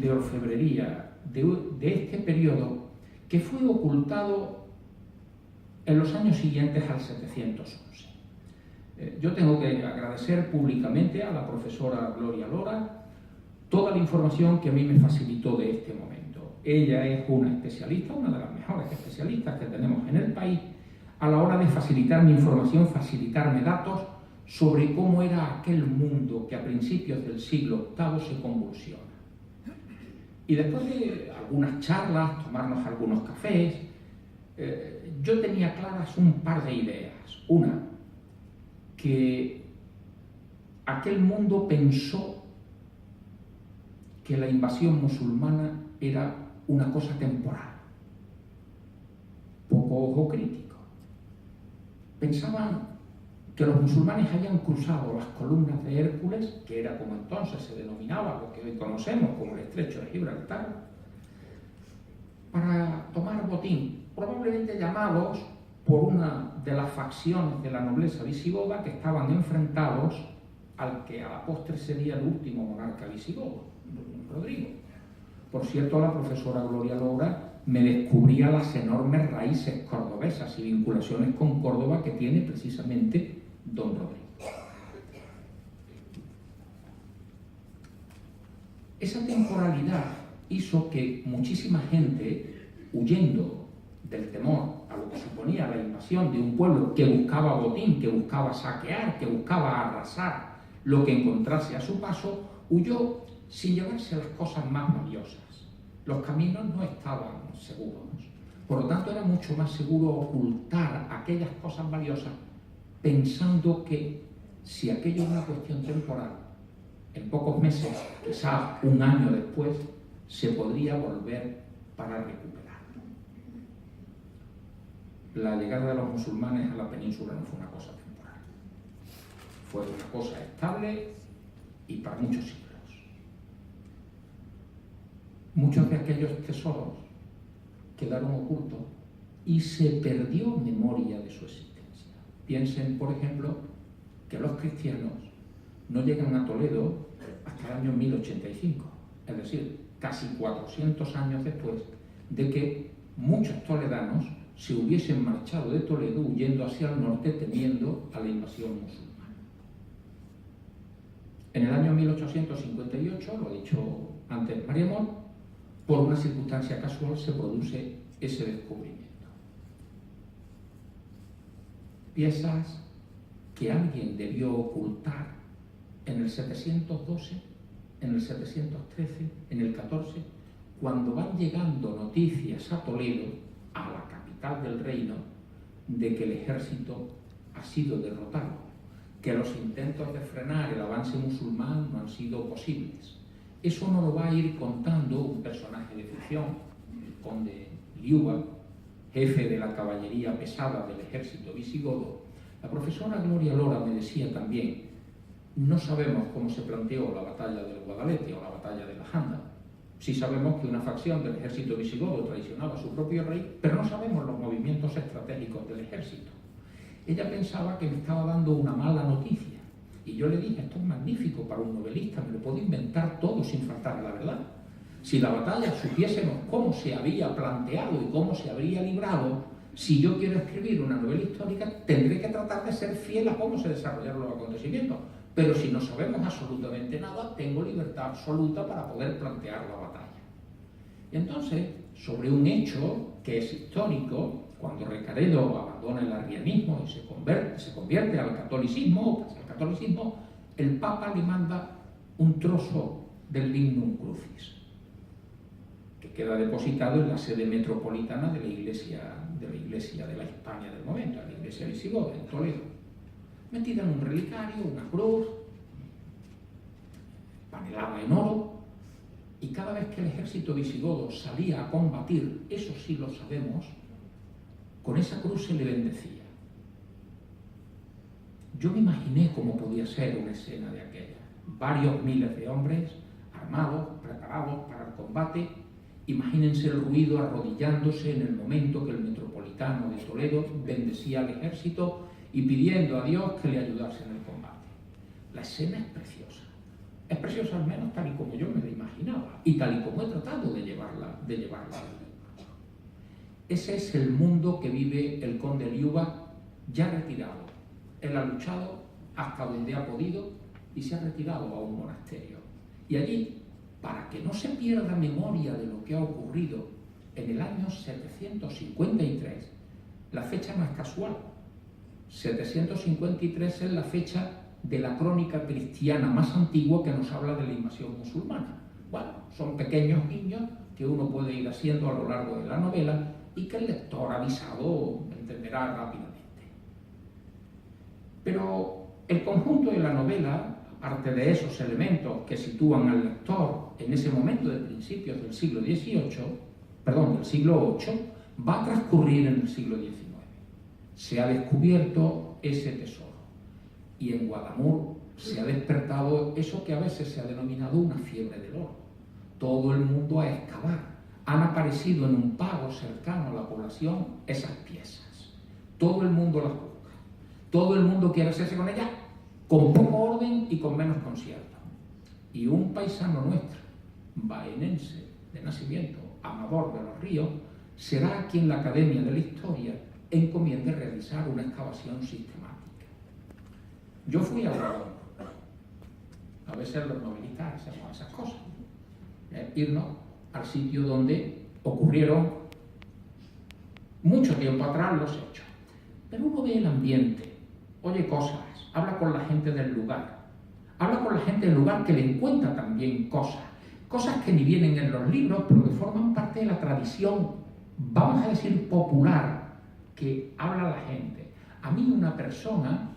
de orfebrería de este periodo que fue ocultado en los años siguientes al 711. Yo tengo que agradecer públicamente a la profesora Gloria Lora toda la información que a mí me facilitó de este momento. Ella es una especialista, una de las mejores especialistas que tenemos en el país, a la hora de facilitarme información, facilitarme datos sobre cómo era aquel mundo que a principios del siglo VIII se convulsiona. Y después de algunas charlas, tomarnos algunos cafés, yo tenía claras un par de ideas. Una, que aquel mundo pensó que la invasión musulmana era una cosa temporal, poco ojo crítico. Pensaban que los musulmanes habían cruzado las columnas de Hércules, que era como entonces se denominaba lo que hoy conocemos como el Estrecho de Gibraltar, para tomar botín, probablemente llamados por una de las facciones de la nobleza visigoda que estaban enfrentados al que a la postre sería el último monarca visigodo, Rodrigo. Por cierto, la profesora Gloria Lora me descubría las enormes raíces cordobesas y vinculaciones con Córdoba que tiene precisamente don Rodrigo. Esa temporalidad hizo que muchísima gente, huyendo del temor a lo que suponía la invasión de un pueblo que buscaba botín, que buscaba saquear, que buscaba arrasar lo que encontrase a su paso, huyó sin llevarse las cosas más valiosas. Los caminos no estaban seguros. Por lo tanto, era mucho más seguro ocultar aquellas cosas valiosas pensando que si aquello era una cuestión temporal, en pocos meses, quizás un año después, se podría volver para recuperarlo. La llegada de los musulmanes a la península no fue una cosa temporal. Fue una cosa estable y para muchos siglos. Muchos de aquellos tesoros quedaron ocultos y se perdió memoria de su existencia. Piensen, por ejemplo, que los cristianos no llegan a Toledo hasta el año 1085, es decir, casi 400 años después de que muchos toledanos se hubiesen marchado de Toledo huyendo hacia el norte temiendo a la invasión musulmana. En el año 1858, lo ha dicho antes Mariamón, por una circunstancia casual se produce ese descubrimiento. Piezas que alguien debió ocultar en el 712, en el 713, en el 14, cuando van llegando noticias a Toledo, a la capital del reino, de que el ejército ha sido derrotado, que los intentos de frenar el avance musulmán no han sido posibles. Eso no lo va a ir contando un personaje de ficción, el conde Liuba, jefe de la caballería pesada del ejército visigodo. La profesora Gloria Lora me decía también, no sabemos cómo se planteó la batalla del Guadalete o la batalla de la Janda. Sí sabemos que una facción del ejército visigodo traicionaba a su propio rey, pero no sabemos los movimientos estratégicos del ejército. Ella pensaba que me estaba dando una mala noticia. Y yo le dije, esto es magnífico para un novelista, me lo puedo inventar todo sin faltar a la verdad. Si la batalla supiésemos cómo se había planteado y cómo se habría librado, si yo quiero escribir una novela histórica, tendré que tratar de ser fiel a cómo se desarrollaron los acontecimientos. Pero si no sabemos absolutamente nada, tengo libertad absoluta para poder plantear la batalla. Y entonces, sobre un hecho que es histórico, cuando Recaredo abandona el arrianismo y se convierte al catolicismo, el Papa le manda un trozo del Lignum Crucis, que queda depositado en la sede metropolitana de la iglesia de la Hispania del momento, la iglesia visigoda en Toledo, metida en un relicario, una cruz, panelada en oro, y cada vez que el ejército visigodo salía a combatir, eso sí lo sabemos, con esa cruz se le bendecía. Yo me imaginé cómo podía ser una escena de aquella. Varios miles de hombres armados, preparados para el combate. Imagínense el ruido arrodillándose en el momento que el metropolitano de Toledo bendecía al ejército y pidiendo a Dios que le ayudase en el combate. La escena es preciosa. Es preciosa al menos tal y como yo me la imaginaba y tal y como he tratado de llevarla al libro. Ese es el mundo que vive el conde Liuba, ya retirado. Él ha luchado hasta donde ha podido y se ha retirado a un monasterio. Y allí, para que no se pierda memoria de lo que ha ocurrido en el año 753, la fecha no es casual. 753 es la fecha de la crónica cristiana más antigua que nos habla de la invasión musulmana. Bueno, son pequeños guiños que uno puede ir haciendo a lo largo de la novela y que el lector avisado entenderá rápidamente. Pero el conjunto de la novela, aparte de esos elementos que sitúan al lector en ese momento de principios del siglo XVIII, del siglo VIII, va a transcurrir en el siglo XIX. Se ha descubierto ese tesoro y en Guadamur se ha despertado eso que a veces se ha denominado una fiebre del oro. Todo el mundo a excavar. Han aparecido en un pago cercano a la población esas piezas. Todo el mundo las busca. Todo el mundo quiere hacerse con ellas con poco orden y con menos concierto. Y un paisano nuestro, baenense de nacimiento, Amador de los Ríos, será a quien la Academia de la Historia encomiende realizar una excavación sistemática. Yo fui a Guadamur. A veces los novelistas hacemos esas cosas. Irnos al sitio donde ocurrieron mucho tiempo atrás los hechos. Pero uno ve el ambiente, oye cosas, habla con la gente del lugar. Habla con la gente del lugar que le cuenta también cosas que ni vienen en los libros, pero que forman parte de la tradición, vamos a decir, popular, que habla la gente. A mí una persona,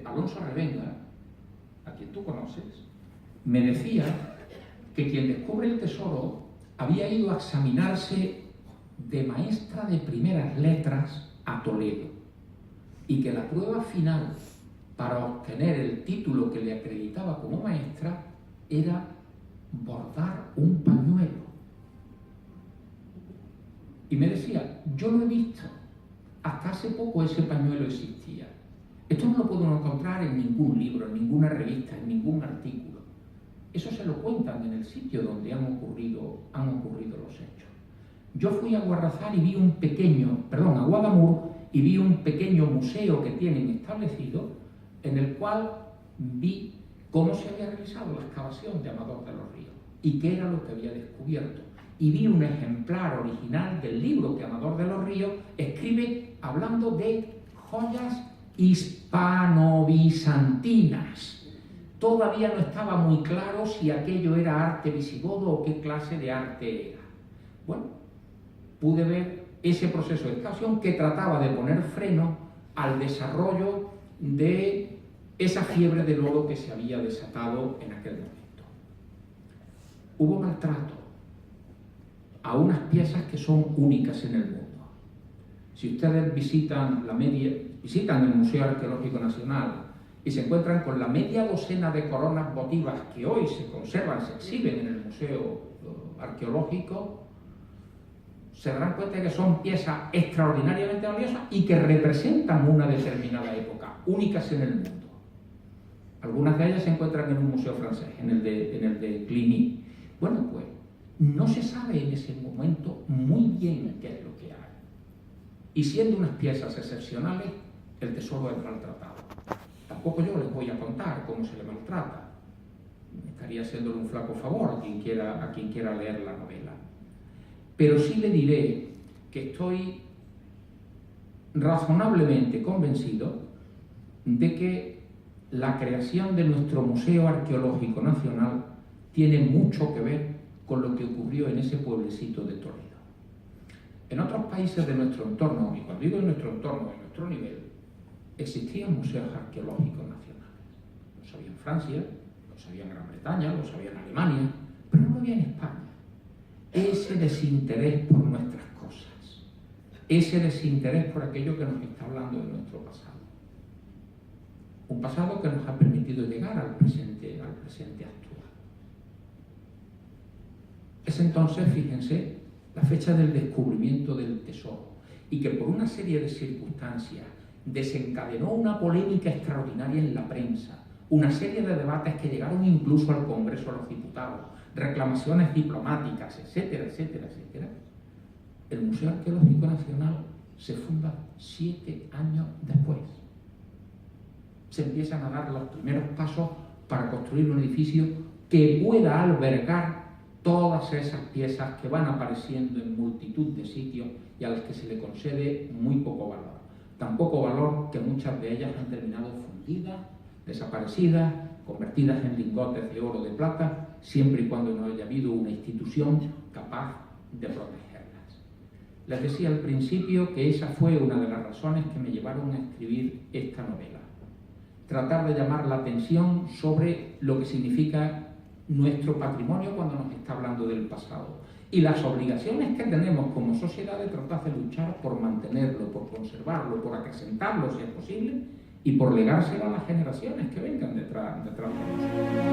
Alonso Revenga, a quien tú conoces, me decía que quien descubre el tesoro había ido a examinarse de maestra de primeras letras a Toledo y que la prueba final para obtener el título que le acreditaba como maestra era bordar un pañuelo. Y me decía, yo lo he visto, hasta hace poco ese pañuelo existía. Esto no lo puedo encontrar en ningún libro, en ninguna revista, en ningún artículo. Eso se lo cuentan en el sitio donde han ocurrido los hechos. Yo fui a Guarrazar y vi a Guadamur y vi un pequeño museo que tienen establecido en el cual vi cómo se había realizado la excavación de Amador de los Ríos y qué era lo que había descubierto. Y vi un ejemplar original del libro que Amador de los Ríos escribe hablando de joyas hispano-bizantinas. Todavía no estaba muy claro si aquello era arte visigodo o qué clase de arte era. Bueno, pude ver ese proceso de excavación que trataba de poner freno al desarrollo de esa fiebre del oro que se había desatado en aquel momento. Hubo maltrato a unas piezas que son únicas en el mundo. Si ustedes visitan el Museo Arqueológico Nacional y se encuentran con la media docena de coronas votivas que hoy se conservan, se exhiben en el Museo Arqueológico, se darán cuenta de que son piezas extraordinariamente valiosas y que representan una determinada época, únicas en el mundo. Algunas de ellas se encuentran en un museo francés, en el de Cluny. Bueno, pues no se sabe en ese momento muy bien qué es lo que hay. Y siendo unas piezas excepcionales, el tesoro es maltratado. Tampoco yo les voy a contar cómo se le maltrata. Estaría haciéndole un flaco favor a quien quiera leer la novela. Pero sí le diré que estoy razonablemente convencido de que la creación de nuestro Museo Arqueológico Nacional tiene mucho que ver con lo que ocurrió en ese pueblecito de Toledo. En otros países de nuestro entorno, y cuando digo de nuestro entorno, de nuestro nivel, existían museos arqueológicos nacionales. Los había en Francia, los había en Gran Bretaña, los había en Alemania, pero no lo había en España. Ese desinterés por nuestras cosas, ese desinterés por aquello que nos está hablando de nuestro pasado. Un pasado que nos ha permitido llegar al presente actual. Es entonces, fíjense, la fecha del descubrimiento del tesoro y que por una serie de circunstancias desencadenó una polémica extraordinaria en la prensa, una serie de debates que llegaron incluso al Congreso de los Diputados, reclamaciones diplomáticas, etcétera, etcétera, etcétera, el Museo Arqueológico Nacional se funda 7 años después. Se empiezan a dar los primeros pasos para construir un edificio que pueda albergar todas esas piezas que van apareciendo en multitud de sitios y a las que se le concede muy poco valor. Tan poco valor que muchas de ellas han terminado fundidas, desaparecidas, convertidas en lingotes de oro o de plata, siempre y cuando no haya habido una institución capaz de protegerlas. Les decía al principio que esa fue una de las razones que me llevaron a escribir esta novela. Tratar de llamar la atención sobre lo que significa nuestro patrimonio cuando nos está hablando del pasado y las obligaciones que tenemos como sociedad de tratar de luchar por mantenerlo, por conservarlo, por acrecentarlo si es posible y por legárselo a las generaciones que vengan detrás de nosotros.